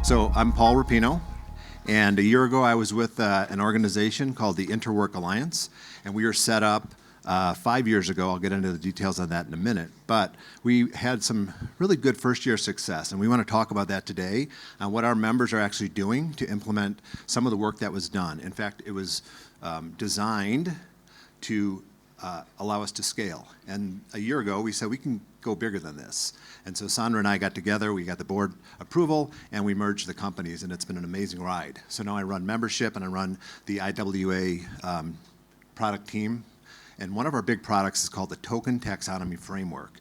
So I'm Paul Rapino, and a year ago I was with an organization called the InterWork Alliance, and we were set up 5 years ago. I'll get into the details on that in a minute, but we had some really good first-year success, and we want to talk about that today, and what our members are actually doing to implement some of the work that was done. In fact, it was designed to allow us to scale. And a year ago, we said we can go bigger than this. And so Sandra and I got together, we got the board approval, and we merged the companies, and it's been an amazing ride. So now I run membership, and I run the IWA product team. And one of our big products is called the Token Taxonomy Framework.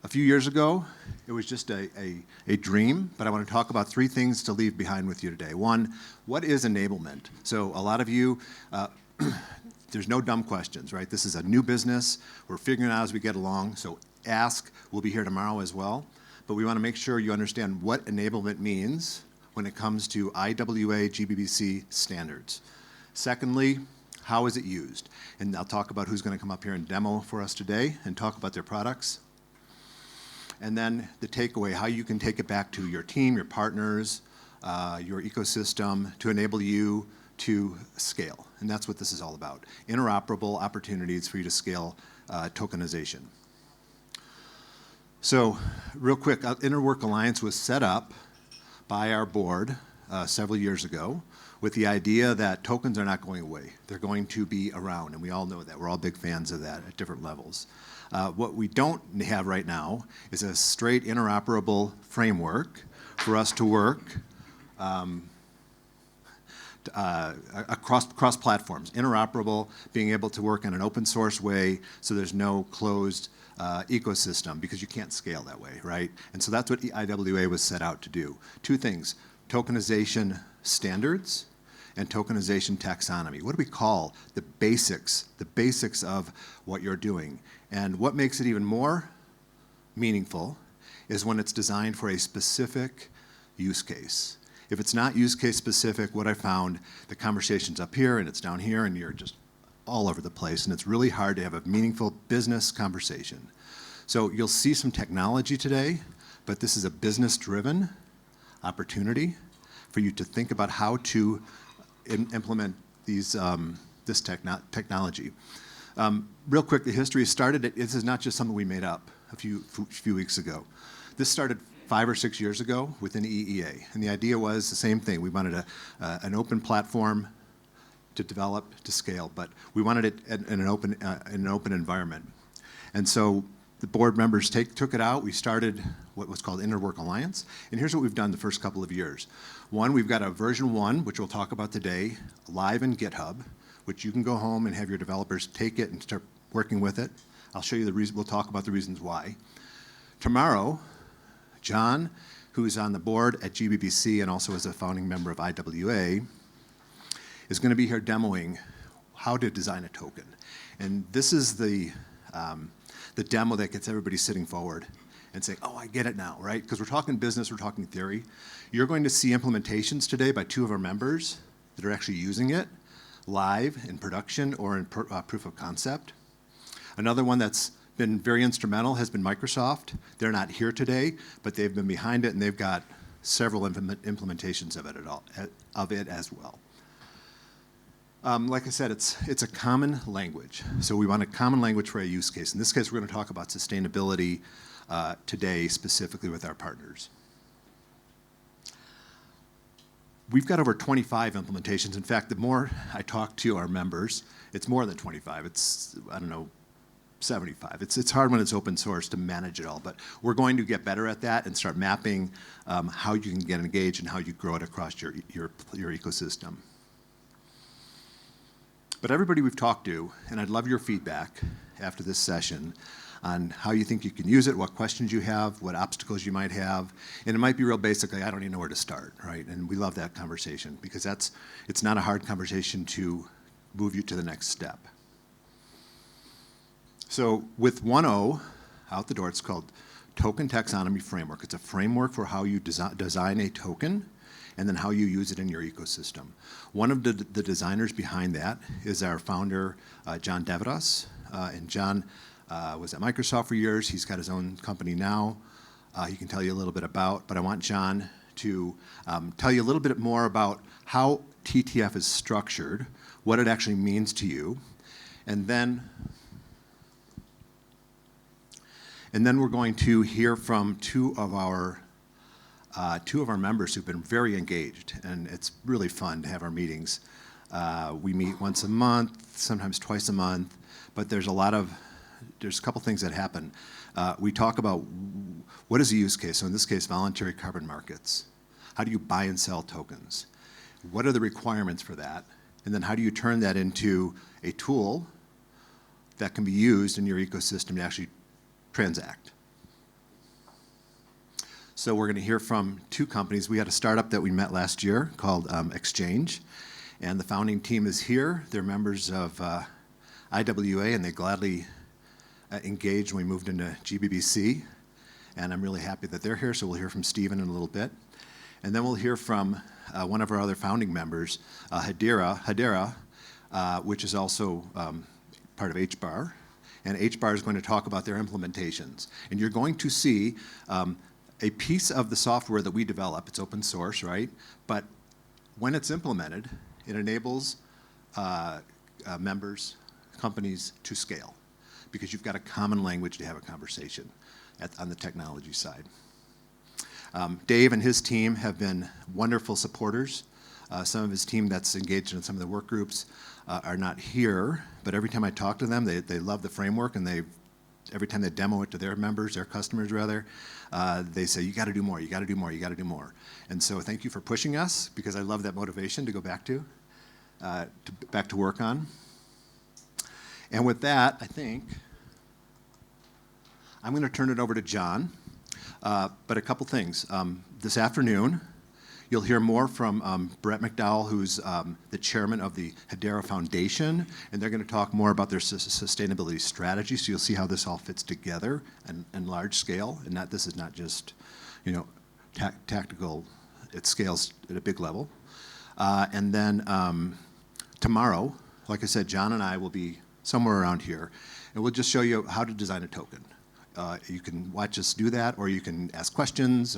A few years ago, it was just a dream, but I want to talk about 3 things to leave behind with you today. One, what is enablement? So a lot of you, there's no dumb questions, right? This is a new business. We're figuring it out as we get along, so ask. We'll be here tomorrow as well. But we want to make sure you understand what enablement means when it comes to IWA GBBC standards. Secondly, how is it used? And I'll talk about who's going to come up here and demo for us today and talk about their products. And then the takeaway, how you can take it back to your team, your partners, your ecosystem to enable you to scale. And that's what this is all about. Interoperable opportunities for you to scale tokenization. So real quick, InterWork Alliance was set up by our board several years ago with the idea that tokens are not going away. They're going to be around, and we all know that. We're all big fans of that at different levels. What we don't have right now is a straight interoperable framework for us to work across platforms. Interoperable, being able to work in an open source way so there's no closed ecosystem, because you can't scale that way, right? And so that's what the IWA was set out to do. 2 things, tokenization standards and tokenization taxonomy. What do we call the basics of what you're doing? And what makes it even more meaningful is when it's designed for a specific use case. If it's not use case specific, what I found, the conversation's up here and it's down here and you're just all over the place, and it's really hard to have a meaningful business conversation. So you'll see some technology today, but this is a business-driven opportunity for you to think about how to implement these, this technology. Real quick, the history started, this is not just something we made up a few weeks ago. This started 5 or 6 years ago within EEA, and the idea was the same thing. We wanted an open platform to develop, to scale, but we wanted it in an open environment. And so the board members took it out. We started what was called InterWork Alliance, and here's what we've done the first couple of years. One, we've got a version 1, which we'll talk about today, live in GitHub, which you can go home and have your developers take it and start working with it. I'll show you the reason, we'll talk about the reasons why. Tomorrow, John, who is on the board at GBBC and also is a founding member of IWA, is going to be here demoing how to design a token. And this is the demo that gets everybody sitting forward and saying, oh, I get it now, right? Because we're talking business, we're talking theory. You're going to see implementations today by 2 of our members that are actually using it live in production or in proof of concept. Another one that's been very instrumental has been Microsoft. They're not here today, but they've been behind it, and they've got several implementations of it as well. Like I said, it's a common language. So we want a common language for a use case. In this case, we're going to talk about sustainability today, specifically with our partners. We've got over 25 implementations. In fact, the more I talk to our members, it's more than 25. It's, I don't know, 75. It's hard when it's open source to manage it all, but we're going to get better at that and start mapping how you can get engaged and how you grow it across your ecosystem. But everybody we've talked to, and I'd love your feedback after this session on how you think you can use it, what questions you have, what obstacles you might have. And it might be real basically, I don't even know where to start, right? And we love that conversation because it's not a hard conversation to move you to the next step. So with 1.0 out the door, it's called Token Taxonomy Framework. It's a framework for how you design a token and then how you use it in your ecosystem. One of the designers behind that is our founder, John deVadoss. And John was at Microsoft for years. He's got his own company now. He can tell you a little bit about, but I want John to tell you a little bit more about how TTF is structured, what it actually means to you, and then we're going to hear from two of our members who've been very engaged, and it's really fun to have our meetings. We meet once a month, sometimes twice a month, but there's a couple things that happen. We talk about what is the use case, so in this case, voluntary carbon markets. How do you buy and sell tokens? What are the requirements for that? And then how do you turn that into a tool that can be used in your ecosystem to actually transact? So we're going to hear from two companies. We had a startup that we met last year called Exchange, and the founding team is here. They're members of IWA, and they gladly engaged when we moved into GBBC, and I'm really happy that they're here, so we'll hear from Stephen in a little bit. And then we'll hear from one of our other founding members, Hedera, which is also part of HBAR, and HBAR is going to talk about their implementations. And you're going to see a piece of the software that we develop. It's open source, right? But when it's implemented, it enables members, companies to scale, because you've got a common language to have a conversation on the technology side. Dave and his team have been wonderful supporters. Some of his team that's engaged in some of the work groups are not here, but every time I talk to them, they love the framework, and every time they demo it to their members, their customers rather, they say, you got to do more, you got to do more, you got to do more. And so thank you for pushing us, because I love that motivation to go back to work on. And with that, I think I'm going to turn it over to John. But a couple things. This afternoon, you'll hear more from Brett McDowell, who's the chairman of the HBAR Foundation, and they're going to talk more about their sustainability strategy, so you'll see how this all fits together and large scale, and this is not just, tactical, it scales at a big level. And then tomorrow, like I said, John and I will be somewhere around here, and we'll just show you how to design a token. You can watch us do that, or you can ask questions,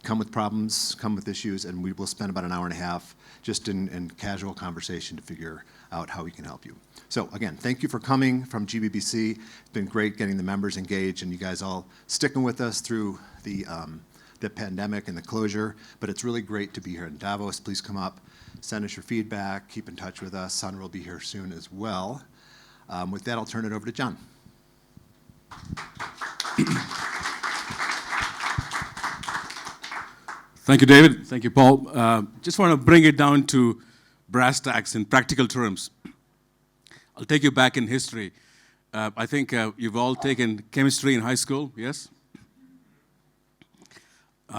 come with problems, come with issues, and we will spend about an hour and a half just in casual conversation to figure out how we can help you. So again, thank you for coming from GBBC. It's been great getting the members engaged, and you guys all sticking with us through the pandemic and the closure, but it's really great to be here in Davos. Please come up, send us your feedback, keep in touch with us. Sandra will be here soon as well. With that, I'll turn it over to John. Thank you, David. Thank you, Paul. Just want to bring it down to brass tacks in practical terms. I'll take you back in history. I think you've all taken chemistry in high school, yes?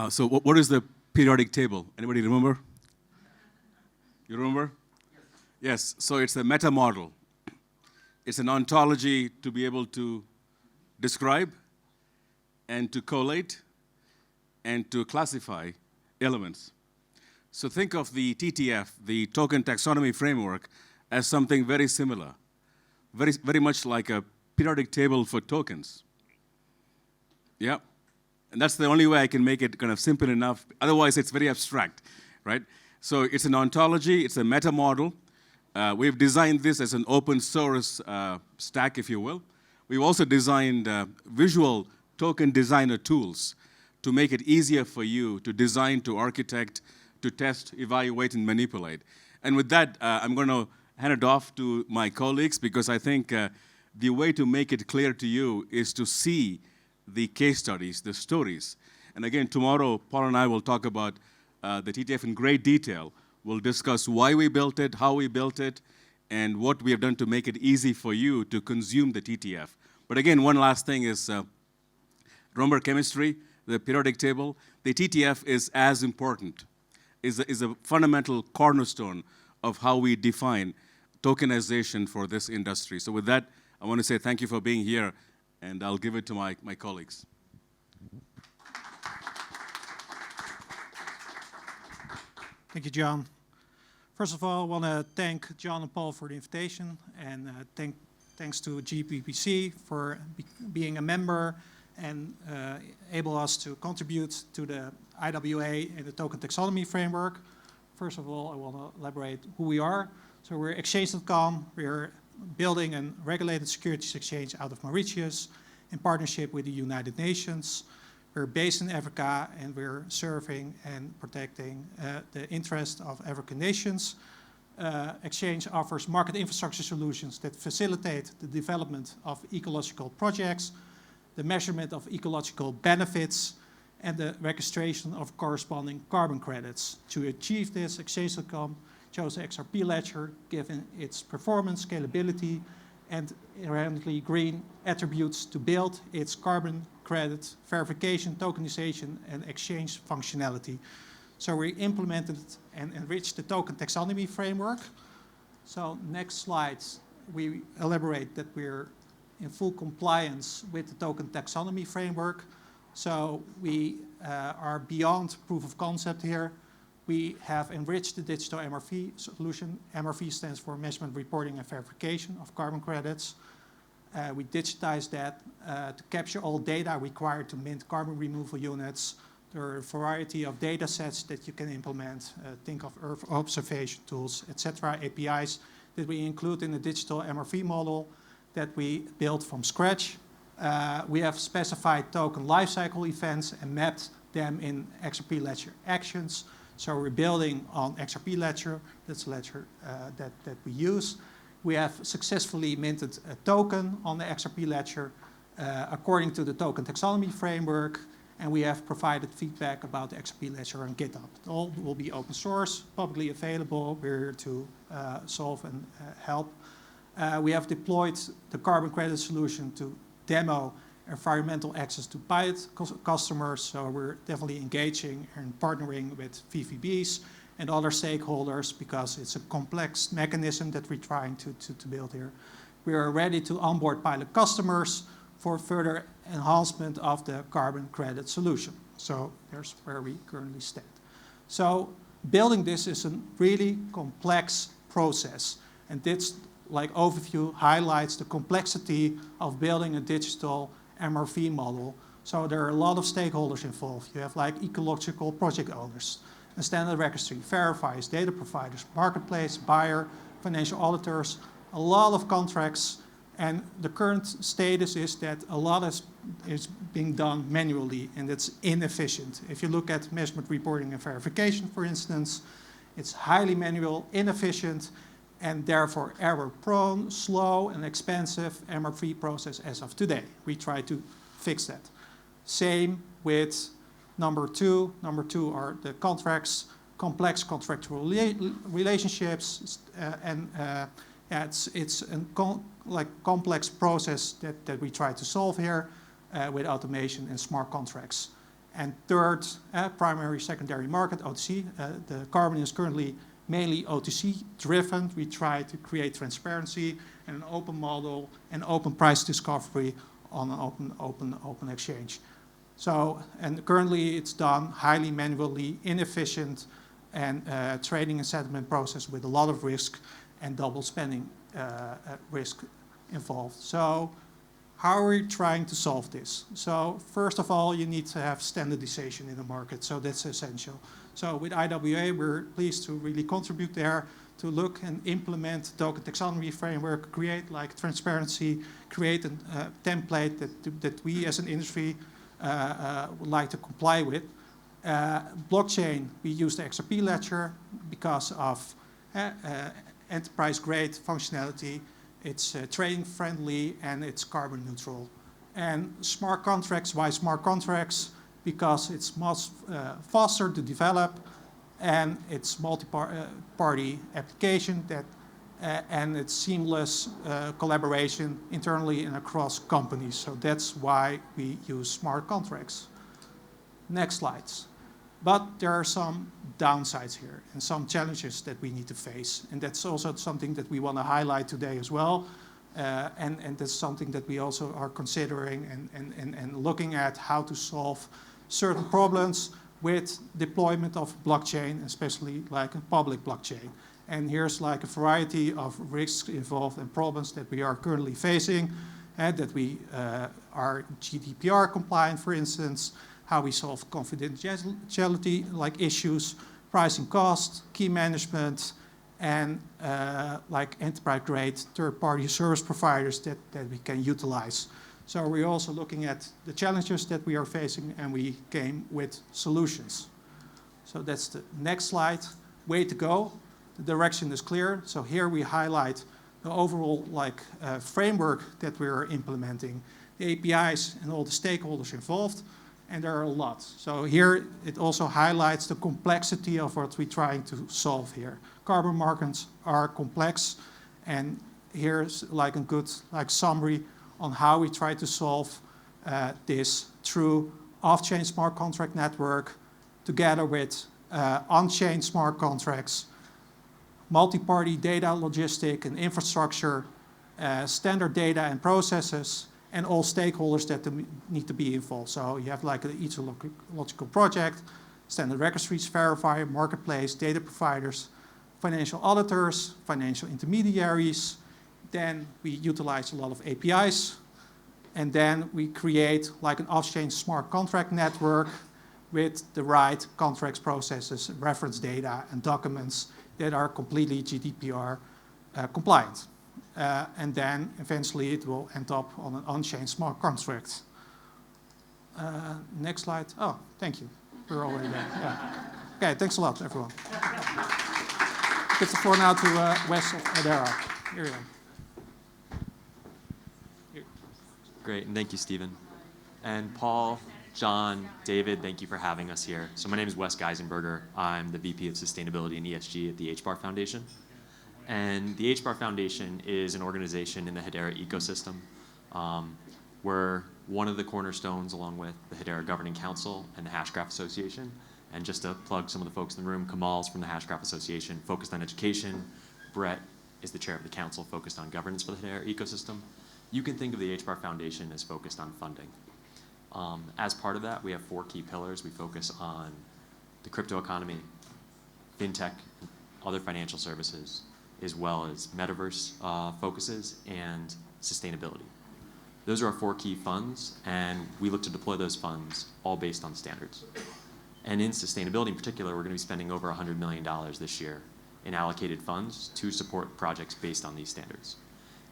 So what is the periodic table? Anybody remember? You remember? Yes. So it's a meta model. It's an ontology to be able to describe and to collate and to classify elements. So think of the TTF, the Token Taxonomy Framework, as something very similar, very much like a periodic table for tokens. Yeah, and that's the only way I can make it kind of simple enough. Otherwise, it's very abstract, right? So it's an ontology, it's a meta model. We've designed this as an open source stack, if you will. We've also designed visual token designer tools to make it easier for you to design, to architect, to test, evaluate, and manipulate. And with that, I'm going to hand it off to my colleagues, because I think the way to make it clear to you is to see the case studies, the stories. And again, tomorrow, Paul and I will talk about the TTF in great detail. We'll discuss why we built it, how we built it, and what we have done to make it easy for you to consume the TTF. But again, one last thing is, remember chemistry, the periodic table? The TTF is as important, is a fundamental cornerstone of how we define tokenization for this industry. So with that, I want to say thank you for being here, and I'll give it to my colleagues. Thank you, John. First of all, I want to thank John and Paul for the invitation, and thanks to GBBC for being a member and able us to contribute to the IWA and the Token Taxonomy Framework. First of all, I want to elaborate who we are. So we're Exchange.com. We're building a regulated securities exchange out of Mauritius in partnership with the United Nations. We're based in Africa, and we're serving and protecting the interest of African nations. Exchange offers market infrastructure solutions that facilitate the development of ecological projects, the measurement of ecological benefits, and the registration of corresponding carbon credits. To achieve this, Exchange.com chose the XRP ledger, given its performance, scalability, and inherently green attributes to build its carbon credit verification, tokenization, and exchange functionality. So we implemented and enriched the Token Taxonomy Framework. So next slide, we elaborate that we're in full compliance with the Token Taxonomy Framework. So we are beyond proof of concept here. We have enriched the digital MRV solution. MRV stands for Measurement, Reporting, and Verification of Carbon Credits. We digitized that to capture all data required to mint carbon removal units. There are a variety of data sets that you can implement. Think of Earth observation tools, etc., APIs that we include in the digital MRV model that we built from scratch. We have specified token lifecycle events and mapped them in XRP Ledger actions. So we're building on XRP Ledger. That's the ledger that we use. We have successfully minted a token on the XRP Ledger according to the Token Taxonomy Framework, and we have provided feedback about the XRP Ledger on GitHub. It all will be open source, publicly available. We're here to solve and help. We have deployed the carbon credit solution to demo environmental access to pilot customers. So we're definitely engaging and partnering with VVBs and other stakeholders because it's a complex mechanism that we're trying to build here. We are ready to onboard pilot customers for further enhancement of the carbon credit solution. So there's where we currently stand. So building this is a really complex process, and this overview highlights the complexity of building a digital MRV model. So there are a lot of stakeholders involved. You have ecological project owners, a standard registry, verifiers, data providers, marketplace, buyer, financial auditors, a lot of contracts. And the current status is that a lot is being done manually, and it's inefficient. If you look at measurement, reporting, and verification, for instance, it's highly manual, inefficient, and therefore error-prone, slow, and expensive MRV process as of today. We try to fix that. Same with number two. Number two are the contracts, complex contractual relationships, it's a complex process that we try to solve here with automation and smart contracts. And third, primary, secondary market, OTC. The carbon is currently mainly OTC driven. We try to create transparency and an open model and open price discovery on an open exchange. So, and currently it's done highly manually, inefficient, and trading and settlement process with a lot of risk and double spending risk involved. So how are we trying to solve this? So first of all, you need to have standardization in the market. So that's essential. So with IWA, we're pleased to really contribute there to look and implement the Token Taxonomy Framework, create transparency, create a template that we as an industry would like to comply with. Blockchain, we use the XRP ledger because of enterprise-grade functionality. It's trading friendly and it's carbon neutral. And smart contracts, why smart contracts? Because it's much faster to develop, and it's multi-party application that, and it's seamless collaboration internally and across companies. So that's why we use smart contracts. Next slides. But there are some downsides here and some challenges that we need to face. And that's also something that we want to highlight today as well. And that's something that we also are considering and looking at how to solve certain problems with deployment of blockchain, especially like a public blockchain. And here's like a variety of risks involved and problems that we are currently facing, and that we are GDPR compliant, for instance, how we solve confidentiality like issues, pricing cost, key management, and like enterprise-grade third-party service providers that we can utilize. So we're also looking at the challenges that we are facing, and we came with solutions. So that's the next slide. Way to go. The direction is clear. So here we highlight the overall framework that we're implementing, the APIs and all the stakeholders involved, and there are a lot. So here it also highlights the complexity of what we're trying to solve here. Carbon markets are complex, and here's like a good summary on how we try to solve this through off-chain smart contract network, together with on-chain smart contracts, multi-party data logistic and infrastructure, standard data and processes, and all stakeholders that need to be involved. So you have like each logical project, standard registries, verifier, marketplace, data providers, financial auditors, financial intermediaries. Then we utilize a lot of APIs. And then we create like an off-chain smart contract network with the right contracts, processes, reference data, and documents that are completely GDPR compliant. And then eventually it will end up on an on-chain smart contract. Next slide. Oh, thank you. We're already there. Yeah. Okay, thanks a lot, everyone. Give the floor now to Wes of Hedera. Here you go. Great, and thank you, Stephen. And Paul, John, David, thank you for having us here. So my name is Wes Geisenberger. I'm the VP of Sustainability and ESG at the HBAR Foundation. And the HBAR Foundation is an organization in the Hedera ecosystem. We're one of the cornerstones, along with the Hedera Governing Council and the Hashgraph Association. And just to plug some of the folks in the room, Kamal's from the Hashgraph Association, focused on education. Brett is the chair of the council, focused on governance for the Hedera ecosystem. You can think of the HBAR Foundation as focused on funding. As part of that, we have 4 key pillars. We focus on the crypto economy, fintech, other financial services, as well as metaverse focuses and sustainability. Those are our 4 key funds, and we look to deploy those funds all based on standards. And in sustainability in particular, we're going to be spending over $100 million this year in allocated funds to support projects based on these standards.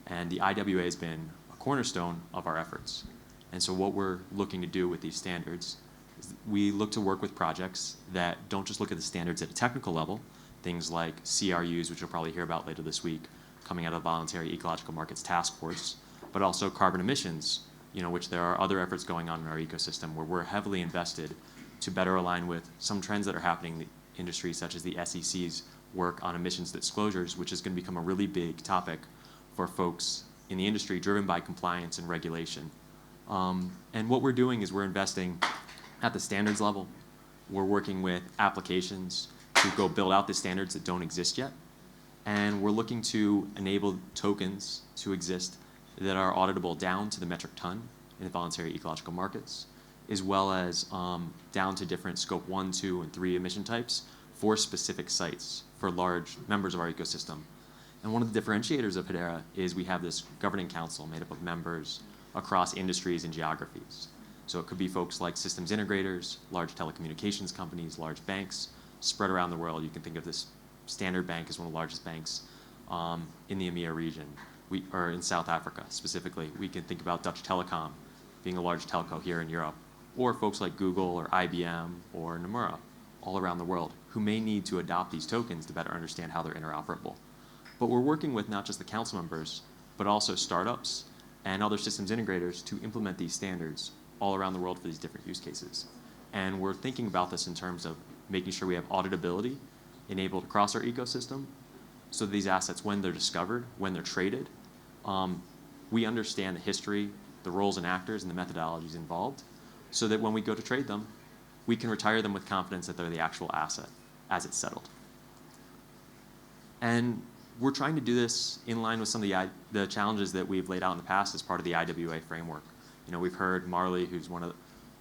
And the IWA has been a cornerstone of our efforts. And so what we're looking to do with these standards is we look to work with projects that don't just look at the standards at a technical level, things like CRUs, which you'll probably hear about later this week, coming out of the Voluntary Ecological Markets Task Force, but also carbon emissions, which there are other efforts going on in our ecosystem where we're heavily invested to better align with some trends that are happening in the industry, such as the SEC's work on emissions disclosures, which is going to become a really big topic for folks in the industry driven by compliance and regulation. And what we're doing is we're investing at the standards level. We're working with applications to go build out the standards that don't exist yet. And we're looking to enable tokens to exist that are auditable down to the metric ton in the voluntary ecological markets, as well as down to different scope 1, 2, and 3 emission types for specific sites for large members of our ecosystem. And one of the differentiators of Hedera is we have this governing council made up of members across industries and geographies. So it could be folks like systems integrators, large telecommunications companies, large banks spread around the world. You can think of this Standard Bank as one of the largest banks in the EMEA region, or in South Africa specifically. We can think about Dutch Telecom being a large telco here in Europe, or folks like Google or IBM or Nomura all around the world who may need to adopt these tokens to better understand how they're interoperable. But we're working with not just the council members, but also startups and other systems integrators to implement these standards all around the world for these different use cases. And we're thinking about this in terms of making sure we have auditability enabled across our ecosystem, so that these assets, when they're discovered, when they're traded, we understand the history, the roles and actors, and the methodologies involved, so that when we go to trade them, we can retire them with confidence that they're the actual asset as it's settled. And we're trying to do this in line with some of the challenges that we've laid out in the past as part of the IWA framework. We've heard Marley, who's one of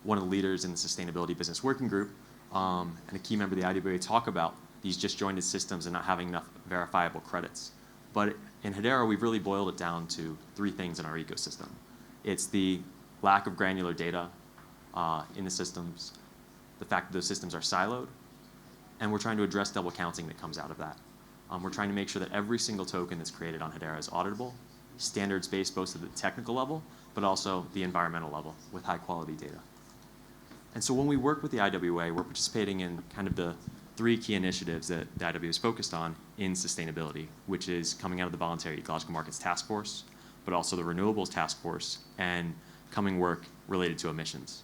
the leaders in the Sustainability Business Working Group, and a key member of the IWA, talk about these disjointed systems and not having enough verifiable credits. But in Hedera, we've really boiled it down to 3 things in our ecosystem. It's the lack of granular data in the systems, the fact that those systems are siloed, and we're trying to address double counting that comes out of that. We're trying to make sure that every single token that's created on Hedera is auditable, standards-based both at the technical level, but also the environmental level with high-quality data. And so when we work with the IWA, we're participating in kind of the 3 key initiatives that the IWA is focused on in sustainability, which is coming out of the Voluntary Ecological Markets Task Force, but also the Renewables Task Force, and coming work related to emissions.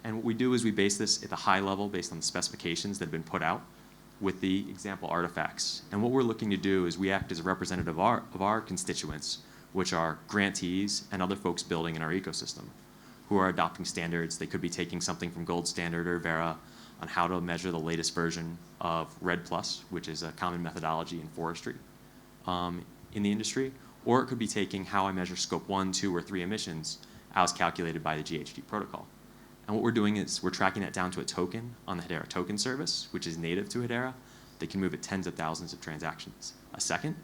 And what we do is we base this at the high level based on the specifications that have been put out with the example artifacts. And what we're looking to do is we act as a representative of our constituents, which are grantees and other folks building in our ecosystem, who are adopting standards. They could be taking something from Gold Standard or Verra on how to measure the latest version of RED+, which is a common methodology in forestry in the industry, or it could be taking how I measure scope 1, 2, or 3 emissions as calculated by the GHG protocol. And what we're doing is we're tracking that down to a token on the Hedera token service, which is native to Hedera. They can move at tens of thousands of transactions a second.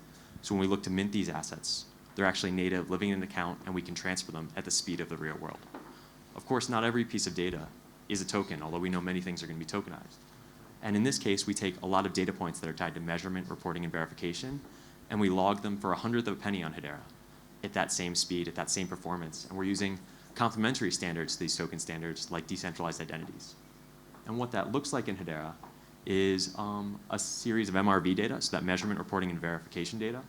So when we look to mint these assets, they're actually native, living in an account, and we can transfer them at the speed of the real world. Of course, not every piece of data is a token, although we know many things are going to be tokenized. And in this case, we take a lot of data points that are tied to measurement, reporting, and verification, and we log them for 1/100 of a penny on Hedera at that same speed, at that same performance. And we're using complementary standards to these token standards, like decentralized identities. And what that looks like in Hedera is a series of MRV data, so that measurement, reporting, and verification data,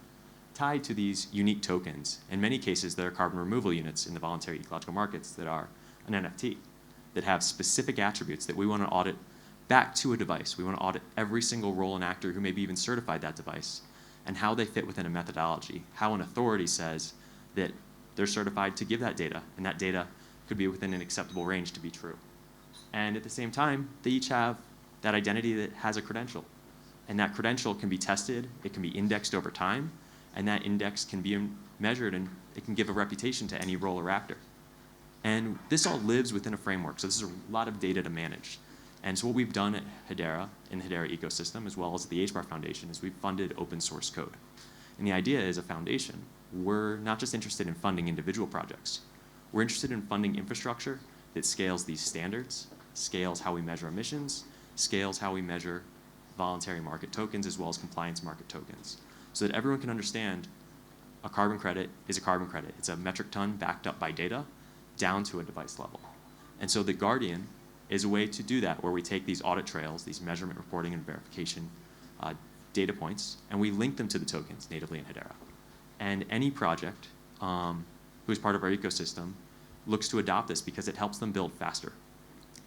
tied to these unique tokens. In many cases, they're carbon removal units in the voluntary ecological markets that are an NFT, that have specific attributes that we want to audit back to a device. We want to audit every single role and actor who maybe even certified that device, and how they fit within a methodology, how an authority says that they're certified to give that data, and that data could be within an acceptable range to be true. And at the same time, they each have that identity that has a credential. And that credential can be tested, it can be indexed over time, and that index can be measured, and it can give a reputation to any role or actor. And this all lives within a framework, so this is a lot of data to manage. And so what we've done at Hedera, in the Hedera ecosystem, as well as the HBAR Foundation, is we've funded open source code. And the idea is a foundation, we're not just interested in funding individual projects. We're interested in funding infrastructure that scales these standards, scales how we measure emissions, scales how we measure voluntary market tokens, as well as compliance market tokens, so that everyone can understand a carbon credit is a carbon credit. It's a metric ton backed up by data down to a device level. And so the Guardian is a way to do that, where we take these audit trails, these measurement, reporting, and verification data points, and we link them to the tokens natively in Hedera. And any project who is part of our ecosystem looks to adopt this because it helps them build faster.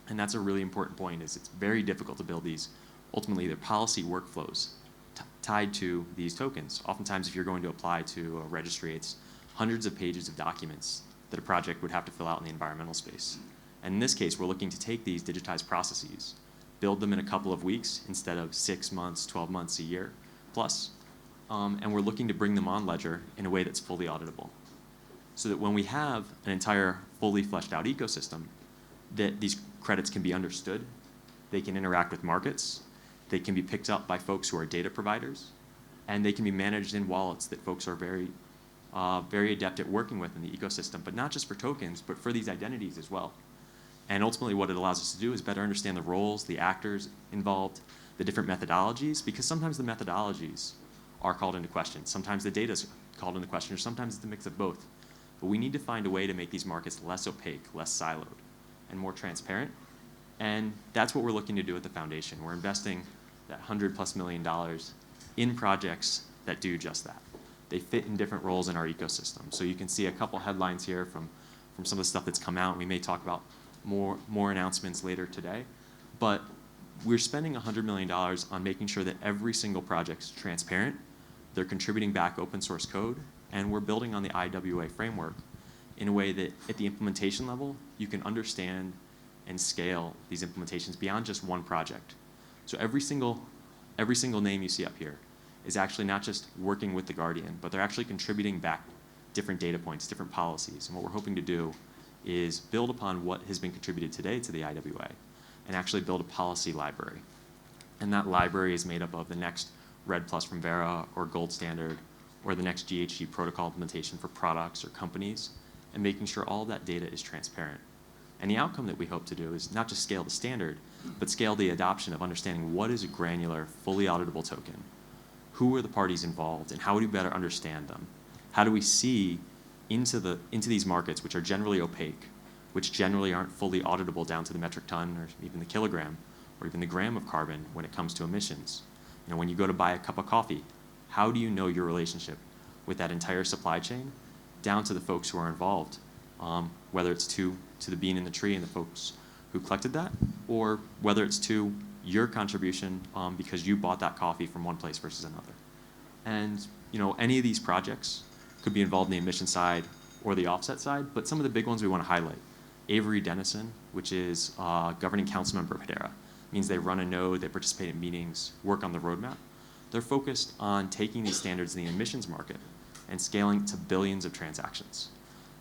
And that's a really important point, is it's very difficult to build these, ultimately, they're policy workflows tied to these tokens. Oftentimes, if you're going to apply to a registry, it's hundreds of pages of documents that a project would have to fill out in the environmental space. And in this case, we're looking to take these digitized processes, build them in a couple of weeks instead of 6 months, 12 months, a year plus, and we're looking to bring them on Ledger in a way that's fully auditable. So that when we have an entire fully fleshed out ecosystem, that these credits can be understood, they can interact with markets, they can be picked up by folks who are data providers, and they can be managed in wallets that folks are very adept at working with in the ecosystem, but not just for tokens, but for these identities as well. And ultimately what it allows us to do is better understand the roles, the actors involved, the different methodologies, because sometimes the methodologies are called into question. Sometimes the data is called into question, or sometimes it's a mix of both. But we need to find a way to make these markets less opaque, less siloed, and more transparent. And that's what we're looking to do at the foundation. We're investing that $100+ million in projects that do just that. They fit in different roles in our ecosystem. So you can see a couple headlines here from some of the stuff that's come out. We may talk about more announcements later today. But we're spending $100 million on making sure that every single project's transparent, they're contributing back open source code, and we're building on the IWA framework in a way that at the implementation level, you can understand and scale these implementations beyond just one project. So every single name you see up here is actually not just working with the Guardian, but they're actually contributing back different data points, different policies. And what we're hoping to do is build upon what has been contributed today to the IWA and actually build a policy library. And that library is made up of the next RED+ from Verra or Gold Standard, or the next GHG protocol implementation for products or companies, and making sure all that data is transparent. And the outcome that we hope to do is not just scale the standard, but scale the adoption of understanding what is a granular, fully auditable token, who are the parties involved, and how do we better understand them? How do we see into these markets, which are generally opaque, which generally aren't fully auditable down to the metric ton or even the kilogram or even the gram of carbon when it comes to emissions? You know, when you go to buy a cup of coffee, how do you know your relationship with that entire supply chain down to the folks who are involved, whether it's to the bean in the tree and the folks who collected that, or whether it's to your contribution because you bought that coffee from one place versus another. And you know, any of these projects could be involved in the emission side or the offset side, but some of the big ones we want to highlight. Avery Dennison, which is a governing council member of Hedera, means they run a node, they participate in meetings, work on the roadmap. They're focused on taking these standards in the emissions market and scaling to billions of transactions.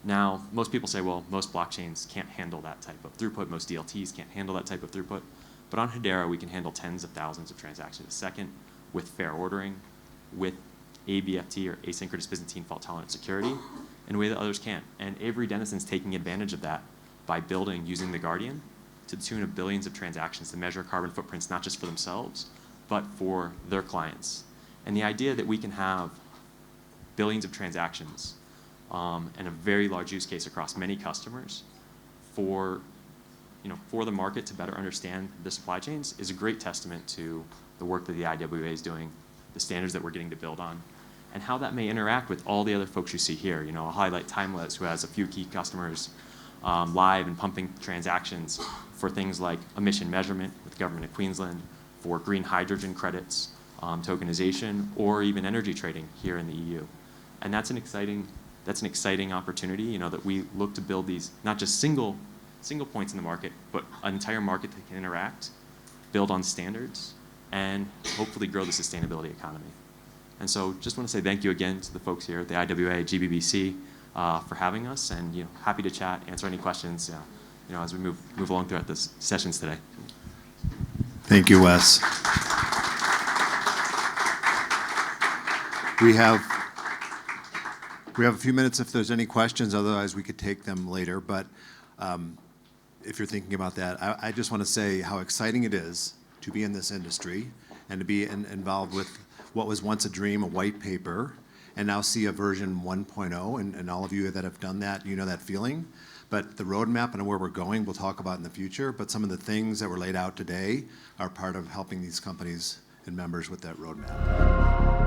Now, most people say, well, most blockchains can't handle that type of throughput, most DLTs can't handle that type of throughput, but on Hedera, we can handle tens of thousands of transactions a second with fair ordering, with ABFT or asynchronous Byzantine fault tolerant security in a way that others can't. And Avery Dennison's taking advantage of that by building, using the Guardian, to the tune of billions of transactions to measure carbon footprints, not just for themselves, but for their clients. And the idea that we can have billions of transactions and a very large use case across many customers for the market to better understand the supply chains is a great testament to the work that the IWA is doing, the standards that we're getting to build on, and how that may interact with all the other folks you see here. You know, I'll highlight Timeless, who has a few key customers live and pumping transactions for things like emission measurement with the government of Queensland, for green hydrogen credits, tokenization, or even energy trading here in the EU. And that's an exciting opportunity, you know, that we look to build these, not just single points in the market, but an entire market that can interact, build on standards, and hopefully grow the sustainability economy. And so just want to say thank you again to the folks here at the IWA, GBBC, for having us, and happy to chat, answer any questions as we move along throughout this sessions today. Thank you, Wes. We have a few minutes if there's any questions, otherwise we could take them later. But if you're thinking about that, I just want to say how exciting it is to be in this industry and to be involved with what was once a dream, a white paper, and now see a version 1.0, and all of you that have done that, you know that feeling. But the roadmap and where we're going, we'll talk about in the future, but some of the things that were laid out today are part of helping these companies and members with that roadmap.